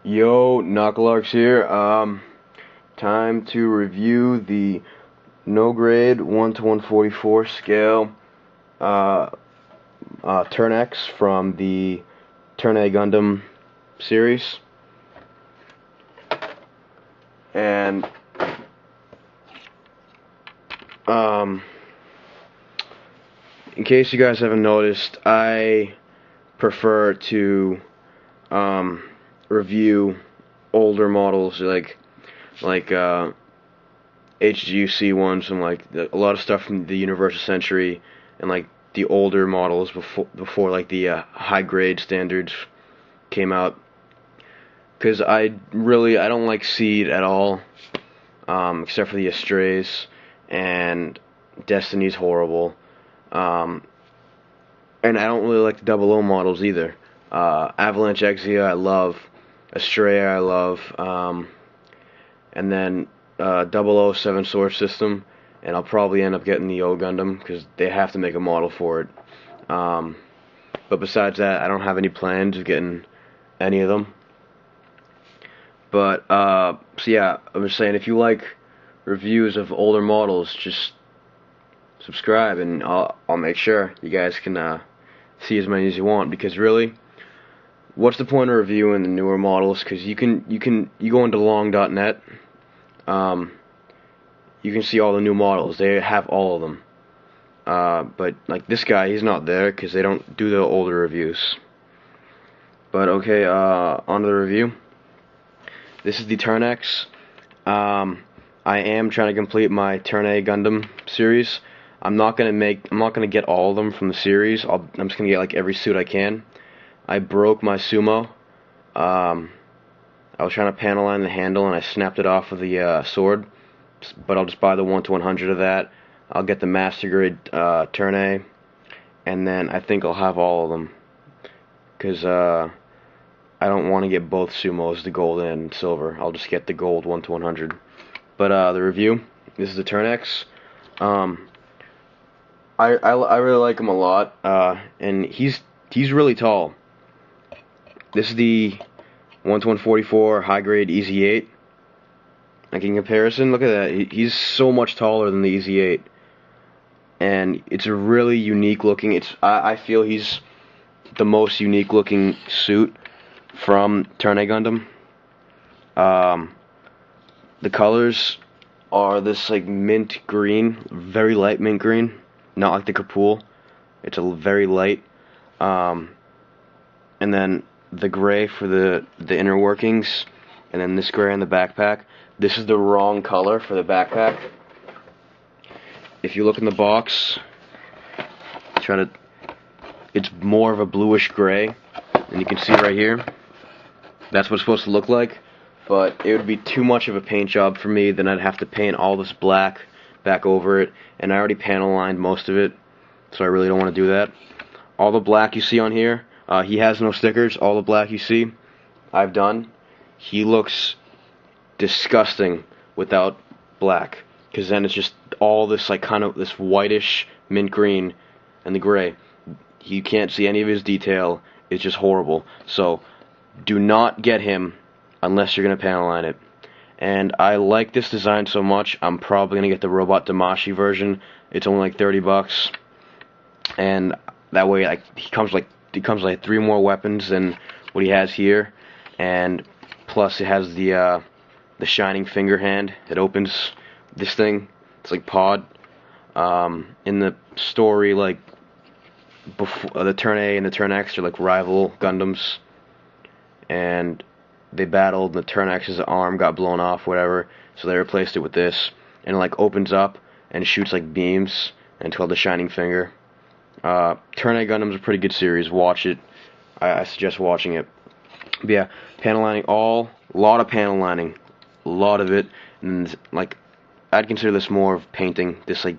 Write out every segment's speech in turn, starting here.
Yo, Knucklearks here. Time to review the no grade 1 to 144 scale Turn X from the Turn A Gundam series. And in case you guys haven't noticed, I prefer to review older models like HGUC ones from a lot of stuff from the Universal Century and like the older models before like the high grade standards came out, because I don't like Seed at all, except for the Astrays, and Destiny's horrible, and I don't really like the Double O models either. Avalanche Exia I love, Astray I love, and then 007 Source System, and I'll probably end up getting the O Gundam because they have to make a model for it. But besides that, I don't have any plans of getting any of them. But so yeah, I was saying, if you like reviews of older models, just subscribe, and I'll make sure you guys can see as many as you want. Because really, what's the point of reviewing the newer models? Because you go into long.net, you can see all the new models. They have all of them. But like this guy, he's not there because they don't do the older reviews. But okay, on to the review. This is the Turn X. I am trying to complete my Turn A Gundam series. I'm not gonna get all of them from the series. I'm just gonna get like every suit I can. I broke my Sumo. I was trying to panel line the handle and I snapped it off of the sword. But I'll just buy the 1 to 100 of that. I'll get the Master Grade Turn A, and then I think I'll have all of them, because I don't want to get both Sumos, the gold and silver. I'll just get the gold 1 to 100. But the review. This is the Turn X. I really like him a lot, and he's really tall. This is the 1 to 144 high grade EZ8. Like in comparison, look at that. He's so much taller than the EZ8, and it's a really unique looking. I feel he's the most unique looking suit from Turn A Gundam. The colors are this like mint green, very light mint green, not like the Kapul. It's a very light, and then the gray for the inner workings, and then this gray on the backpack. This is the wrong color for the backpack. If you look in the box, it's more of a bluish gray, and you can see right here. That's what it's supposed to look like, but it would be too much of a paint job for me. Then I'd have to paint all this black back over it, and I already panel lined most of it, so I really don't want to do that. All the black you see on here, he has no stickers. All the black you see, I've done. He looks disgusting without black, because then it's just all this like kind of this whitish mint green and the gray. You can't see any of his detail. It's just horrible. So do not get him unless you're gonna panel line it. And I like this design so much, I'm probably gonna get the Robot Damashii version. It's only like $30, and that way like he comes like 3 more weapons than what he has here, and plus it has the shining finger hand. It opens this thing. It's like pod. In the story, like before, the Turn A and the Turn X are like rival Gundams, and they battled. The Turn X's arm got blown off, whatever. So they replaced it with this, and it like opens up and shoots like beams, and it's called the Shining Finger. Turn A Gundam's a pretty good series. Watch it. I suggest watching it. But yeah, panel lining, a lot of panel lining. A lot of it, and like I'd consider this more of painting. This like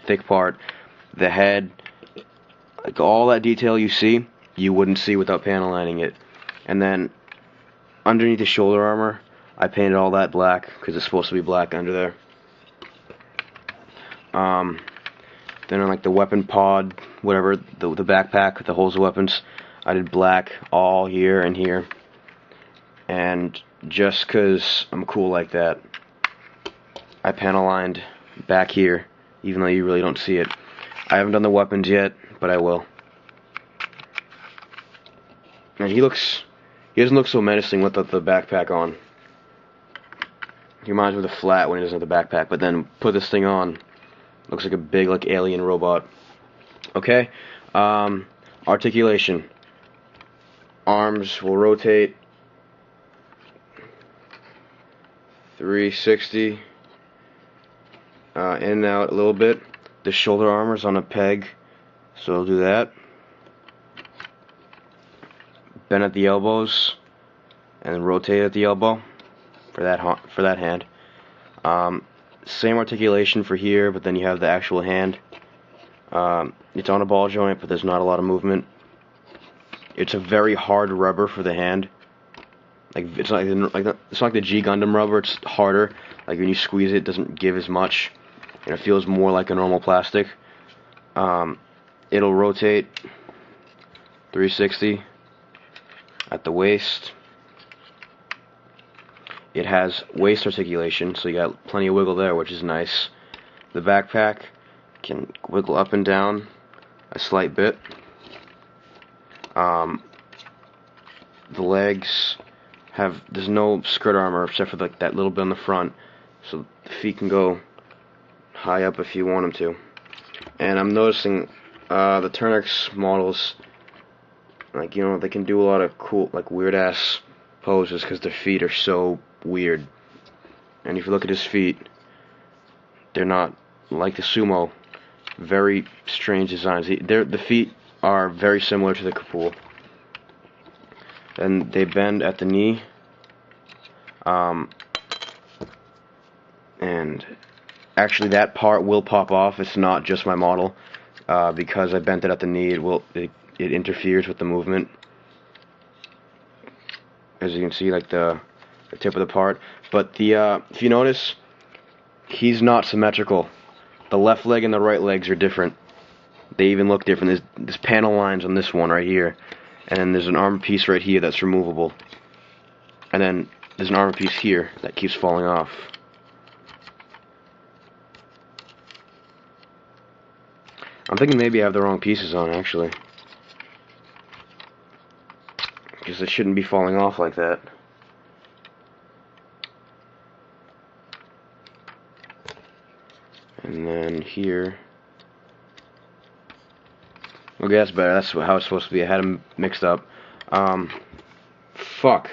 thick part, the head, like all that detail you see, you wouldn't see without panel lining it. And then underneath the shoulder armor, I painted all that black because it's supposed to be black under there. Then on like the weapon pod, whatever, the backpack with the holes of weapons, I did black all here and here. And just because I'm cool like that, I panel lined back here, even though you really don't see it. I haven't done the weapons yet, but I will. And he doesn't look so menacing with the backpack on. He reminds me of the flat when he doesn't have the backpack, but then put this thing on, looks like a big, like, alien robot. Okay, articulation. Arms will rotate 360, in and out a little bit. The shoulder armor's on a peg, so I'll do that. Bend at the elbows, and then rotate at the elbow for that hand. Same articulation for here, but then you have the actual hand. It's on a ball joint, but there's not a lot of movement. It's a very hard rubber for the hand. Like it's not like the G Gundam rubber. It's harder. Like when you squeeze it, it doesn't give as much, and it feels more like a normal plastic. It'll rotate 360 at the waist. It has waist articulation, so you got plenty of wiggle there, which is nice. The backpack can wiggle up and down a slight bit. The legs there's no skirt armor except for like that little bit on the front, so the feet can go high up if you want them to. And I'm noticing the Turnix models, like, you know, they can do a lot of cool, like, weird ass poses because their feet are so weird. And if you look at his feet, they're not like the sumo. Very strange designs. The feet are very similar to the Kapul. And they bend at the knee. And actually that part will pop off. It's not just my model. Because I bent it at the knee, it interferes with the movement. As you can see, like the tip of the part. But if you notice, he's not symmetrical. The left leg and the right legs are different. They even look different. There's panel lines on this one right here, and then there's an armor piece right here that's removable, and then there's an armor piece here that keeps falling off. I'm thinking maybe I have the wrong pieces on, actually, because it shouldn't be falling off like that. And then here. Okay, that's better. That's how it's supposed to be. I had them mixed up. Fuck.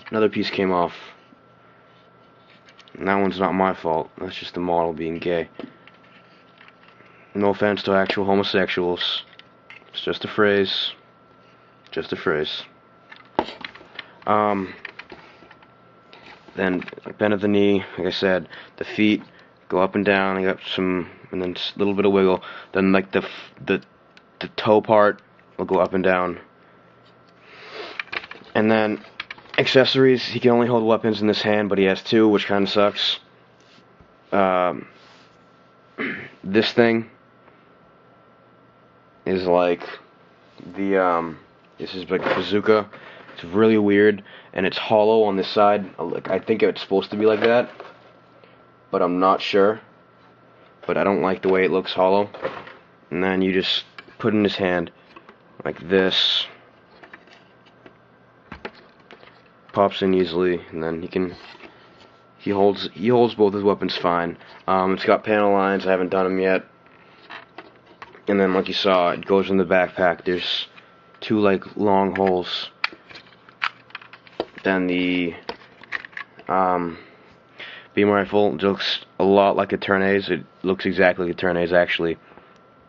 Another piece came off. And that one's not my fault. That's just the model being gay. No offense to actual homosexuals. It's just a phrase. Just a phrase. Then bend at the knee. Like I said, the feet go up and down. I got some, and then a little bit of wiggle. Then like the toe part will go up and down. And then accessories. He can only hold weapons in this hand, but he has two, which kind of sucks. This thing is like this is like a bazooka. It's really weird, and it's hollow on this side. Like, I think it's supposed to be like that, but I'm not sure. But I don't like the way it looks hollow. And then you just put in his hand like this. Pops in easily, and then he holds both his weapons fine. It's got panel lines. I haven't done them yet. And then, like you saw, it goes in the backpack. There's two like long holes. Then the beam rifle looks a lot like a Turnix. It looks exactly like a Turnix actually,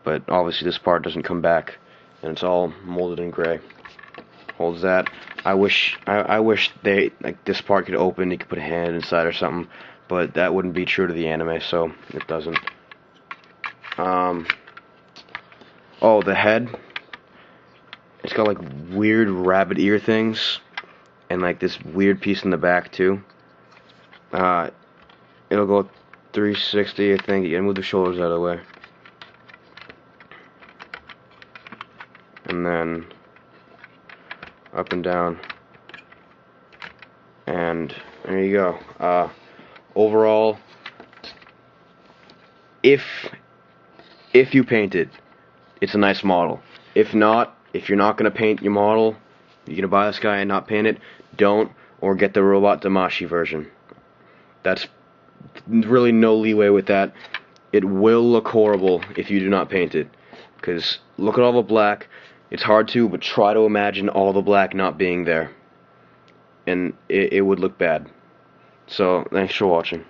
but obviously this part doesn't come back, and it's all molded in gray. Holds that. I wish they, like, this part could open. You could put a hand inside or something, but that wouldn't be true to the anime, so it doesn't. Oh, the head. It's got like weird rabbit ear things, and like this weird piece in the back too. It'll go 360, I think. You gotta move the shoulders out of the way, and then up and down. And there you go. Overall, if you paint it, it's a nice model. If not, if you're not going to paint your model, you're going to buy this guy and not paint it, don't, or get the Robot Damashii version. That's really no leeway with that. It will look horrible if you do not paint it. Because look at all the black. It's hard to, but try to imagine all the black not being there. And it would look bad. So, thanks for watching.